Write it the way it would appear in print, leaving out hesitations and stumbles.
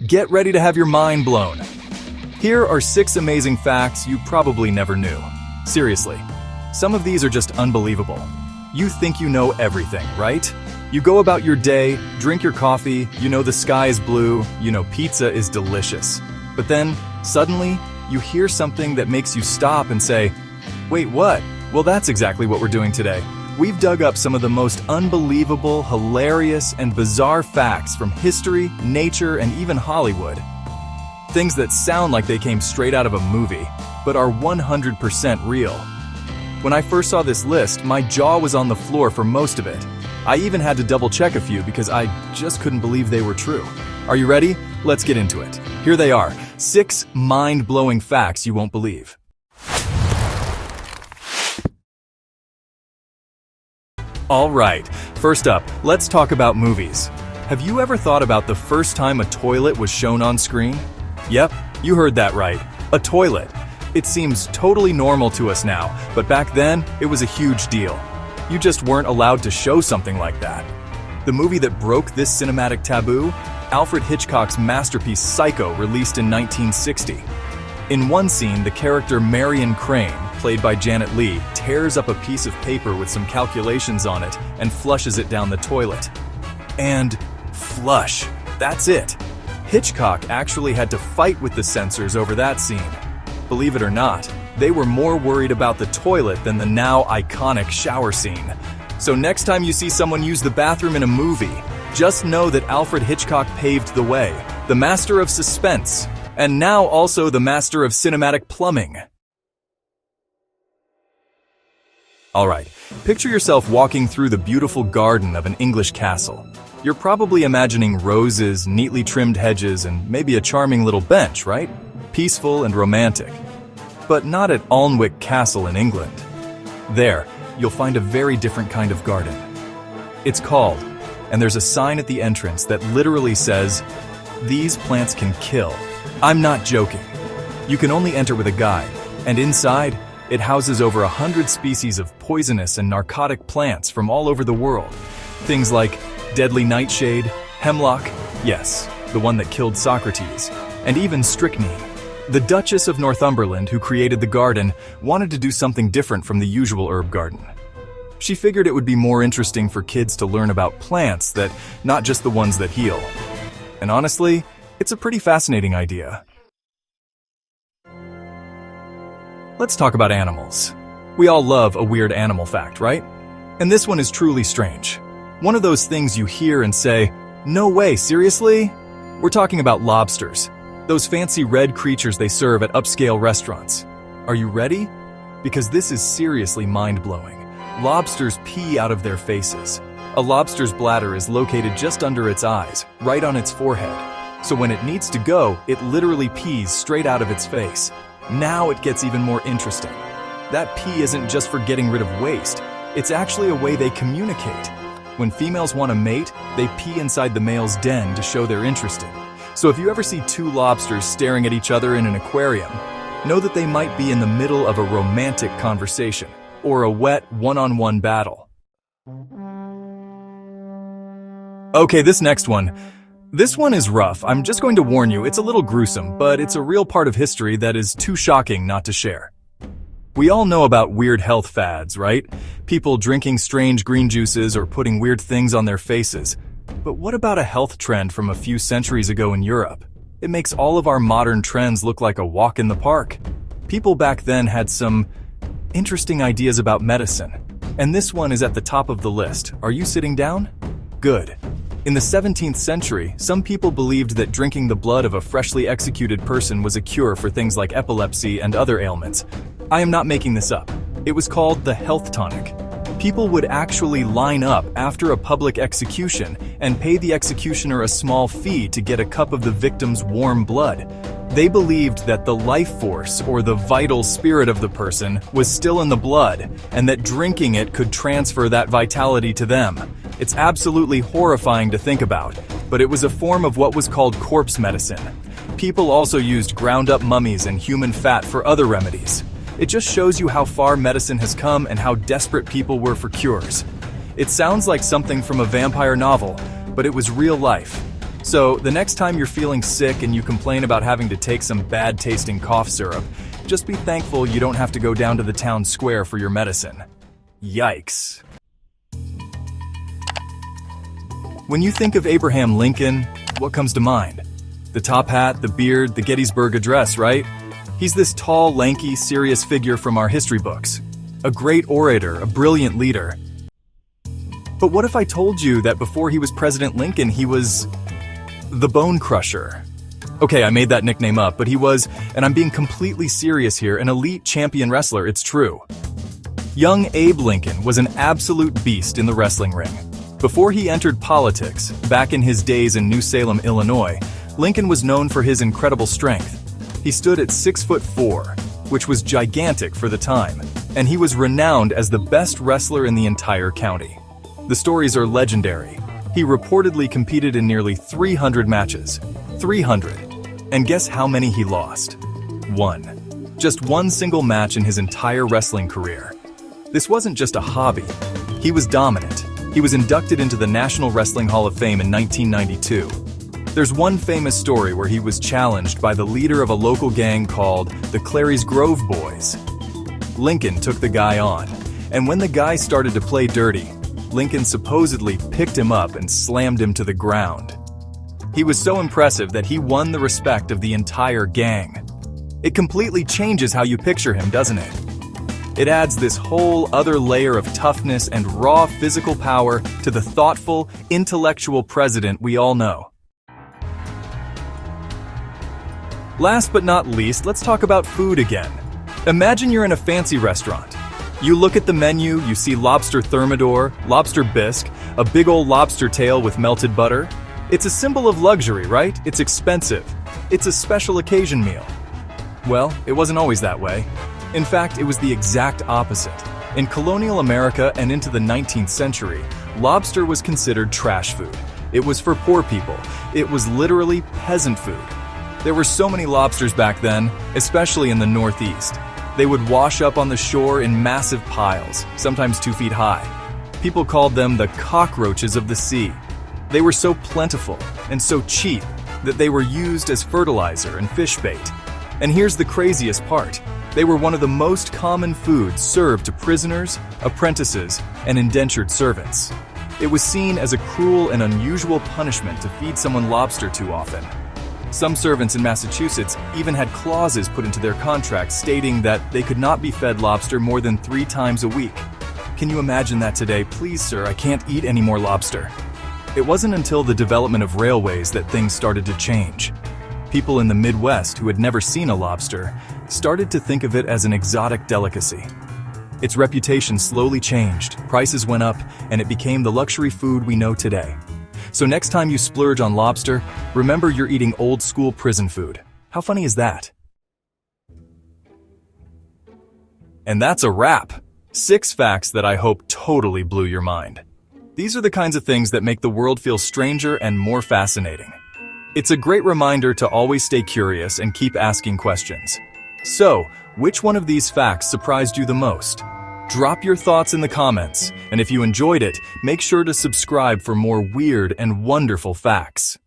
Get ready to have your mind blown. Here are 6 amazing facts you probably never knew. Seriously, some of these are just unbelievable. You think you know everything, right? You go about your day, drink your coffee, you know the sky is blue, you know pizza is delicious. But then, suddenly, you hear something that makes you stop and say, "Wait, what?" Well, that's exactly what we're doing today. We've dug up some of the most unbelievable, hilarious, and bizarre facts from history, nature, and even Hollywood. Things that sound like they came straight out of a movie, but are 100% real. When I first saw this list, my jaw was on the floor for most of it. I even had to double-check a few because I just couldn't believe they were true. Are you ready? Let's get into it. Here they are, 6 mind-blowing facts you won't believe. All right, first up, let's talk about movies. Have you ever thought about the first time a toilet was shown on screen? Yep, you heard that right, a toilet. It seems totally normal to us now, but back then, it was a huge deal. You just weren't allowed to show something like that. The movie that broke this cinematic taboo? Alfred Hitchcock's masterpiece Psycho, released in 1960. In one scene, the character Marion Crane, played by Janet Leigh, tears up a piece of paper with some calculations on it and flushes it down the toilet. And flush. That's it. Hitchcock actually had to fight with the censors over that scene. Believe it or not, they were more worried about the toilet than the now iconic shower scene. So next time you see someone use the bathroom in a movie, just know that Alfred Hitchcock paved the way, the master of suspense, and now also the master of cinematic plumbing. Alright, picture yourself walking through the beautiful garden of an English castle. You're probably imagining roses, neatly trimmed hedges, and maybe a charming little bench, right? Peaceful and romantic. But not at Alnwick Castle in England. There, you'll find a very different kind of garden. It's called, and there's a sign at the entrance that literally says, "These plants can kill." I'm not joking. You can only enter with a guide, and inside, it houses over 100 species of poisonous and narcotic plants from all over the world. Things like deadly nightshade, hemlock, yes, the one that killed Socrates, and even strychnine. The Duchess of Northumberland, who created the garden, wanted to do something different from the usual herb garden. She figured it would be more interesting for kids to learn about plants that not just the ones that heal. And honestly, it's a pretty fascinating idea. Let's talk about animals. We all love a weird animal fact, right? And this one is truly strange. One of those things you hear and say, "No way, seriously?" We're talking about lobsters. Those fancy red creatures they serve at upscale restaurants. Are you ready? Because this is seriously mind-blowing. Lobsters pee out of their faces. A lobster's bladder is located just under its eyes, right on its forehead. So when it needs to go, it literally pees straight out of its face. Now it gets even more interesting. That pee isn't just for getting rid of waste. It's actually a way they communicate. When females want to mate, they pee inside the male's den to show they're interested. So if you ever see 2 lobsters staring at each other in an aquarium, know that they might be in the middle of a romantic conversation or a wet one-on-one battle. Okay, this next one. This one is rough. I'm just going to warn you, it's a little gruesome, but it's a real part of history that is too shocking not to share. We all know about weird health fads, right? People drinking strange green juices or putting weird things on their faces. But what about a health trend from a few centuries ago in Europe? It makes all of our modern trends look like a walk in the park. People back then had some interesting ideas about medicine. And this one is at the top of the list. Are you sitting down? Good. In the 17th century, some people believed that drinking the blood of a freshly executed person was a cure for things like epilepsy and other ailments. I am not making this up. It was called the health tonic. People would actually line up after a public execution and pay the executioner a small fee to get a cup of the victim's warm blood. They believed that the life force, or the vital spirit of the person, was still in the blood, and that drinking it could transfer that vitality to them. It's absolutely horrifying to think about, but it was a form of what was called corpse medicine. People also used ground-up mummies and human fat for other remedies. It just shows you how far medicine has come and how desperate people were for cures. It sounds like something from a vampire novel, but it was real life. So, the next time you're feeling sick and you complain about having to take some bad-tasting cough syrup, just be thankful you don't have to go down to the town square for your medicine. Yikes. When you think of Abraham Lincoln, what comes to mind? The top hat, the beard, the Gettysburg Address, right? He's this tall, lanky, serious figure from our history books. A great orator, a brilliant leader. But what if I told you that before he was President Lincoln, he was the Bone Crusher? Okay, I made that nickname up, but he was, and I'm being completely serious here, an elite champion wrestler, it's true. Young Abe Lincoln was an absolute beast in the wrestling ring. Before he entered politics, back in his days in New Salem, Illinois, Lincoln was known for his incredible strength. He stood at 6'4", which was gigantic for the time, and he was renowned as the best wrestler in the entire county. The stories are legendary. He reportedly competed in nearly 300 matches. 300. And guess how many he lost? One. Just one single match in his entire wrestling career. This wasn't just a hobby. He was dominant. He was inducted into the National Wrestling Hall of Fame in 1992. There's one famous story where he was challenged by the leader of a local gang called the Clary's Grove Boys. Lincoln took the guy on, and when the guy started to play dirty, Lincoln supposedly picked him up and slammed him to the ground. He was so impressive that he won the respect of the entire gang. It completely changes how you picture him, doesn't it? It adds this whole other layer of toughness and raw physical power to the thoughtful, intellectual president we all know. Last but not least, let's talk about food again. Imagine you're in a fancy restaurant. You look at the menu, you see lobster thermidor, lobster bisque, a big old lobster tail with melted butter. It's a symbol of luxury, right? It's expensive. It's a special occasion meal. Well, it wasn't always that way. In fact, it was the exact opposite. In colonial America and into the 19th century, lobster was considered trash food. It was for poor people. It was literally peasant food. There were so many lobsters back then, especially in the Northeast. They would wash up on the shore in massive piles, sometimes 2 feet high. People called them the cockroaches of the sea. They were so plentiful and so cheap that they were used as fertilizer and fish bait. And here's the craziest part. They were one of the most common foods served to prisoners, apprentices, and indentured servants. It was seen as a cruel and unusual punishment to feed someone lobster too often. Some servants in Massachusetts even had clauses put into their contracts stating that they could not be fed lobster more than 3 times a week. Can you imagine that today? Please, sir, I can't eat any more lobster. It wasn't until the development of railways that things started to change. People in the Midwest who had never seen a lobster started to think of it as an exotic delicacy. Its reputation slowly changed, prices went up, and it became the luxury food we know today. So next time you splurge on lobster, remember you're eating old-school prison food. How funny is that? And that's a wrap. 6 facts that I hope totally blew your mind. These are the kinds of things that make the world feel stranger and more fascinating. It's a great reminder to always stay curious and keep asking questions. So, which one of these facts surprised you the most? Drop your thoughts in the comments, and if you enjoyed it, make sure to subscribe for more weird and wonderful facts.